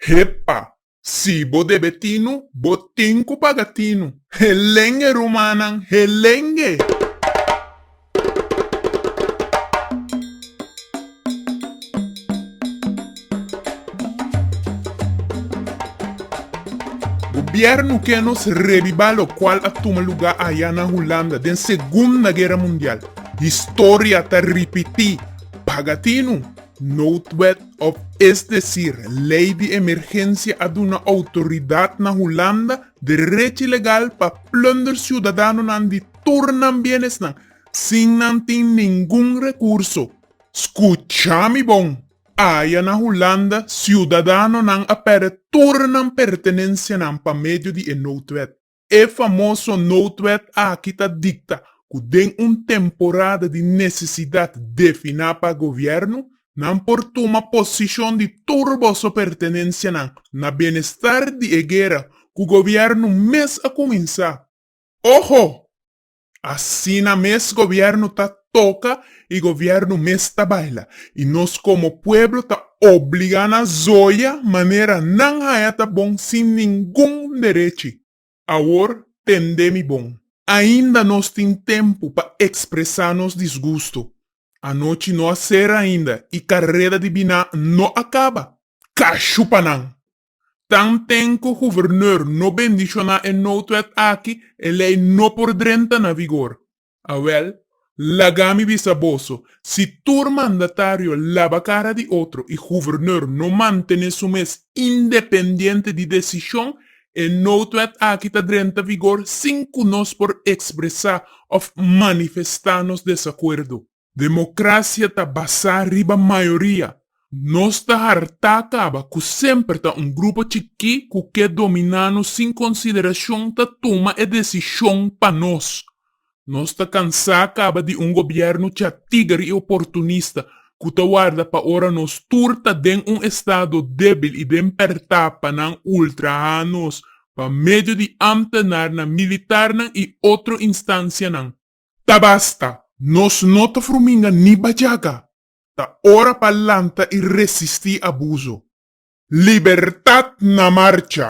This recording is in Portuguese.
Hepa, si bo debetino, botinco pagatino. Helenge romanan, helenge. Gobierno que nos reviva lo cual toma lugar allá en Holanda de Segunda Guerra Mundial. Historia te repetí. Pagatino. Noodwet of, es decir, ley de emergencia ad una autoridad na Holanda, derecho legal pa plunder ciudadano nan di turnan bienes nan, sin nantin ningún recurso. Escuchami bon. Allá na Holanda, ciudadano nan aperturnan pertenencia nan pa medio di noodwet. E famoso noodwet aqui ta dicta, que den temporada de necesidad definida pa governo, nan por toma posición de turboso pertenencia nan, na bienestar de egera, que governo mes a comenzar. Ojo! Assim na mes governo ta toca y gobierno mes ta baila. Y nos como pueblo ta obligan a zoya manera nan hayata bon sin ningún derecho. Ahora tendemi bon. Ainda nos tem tempo pa expressarnos disgusto. Anoche no hacer ainda y carrera divina no acaba. Cachupanan. Tan tenco governor no bendiciona en noodwet aqui, e lei no por drenta na vigor. Awel, lagami bisaboso, si tur mandatario lava cara de otro y governor no mantene su mes independiente de decisión, en noodwet aqui ta drenta vigor sin nos por expresar of manifestarnos desacuerdo. Democracia ta basa riba maioria. Nós ta harta acaba que sempre ta grupo chiqui que dominando sem consideração ta toma a decisão pa nós. Nós ta cansa acaba de governo tigre e oportunista que ta guarda pa ora nos turta den estado débil e den pertapa nan ultra anos pa medio de amtenar na militar nan e outra instância nan. Ta basta, nós não ta fruminga ni bajaga. Ta ora pa'lanta y resistir abuso. Libertad na marcha.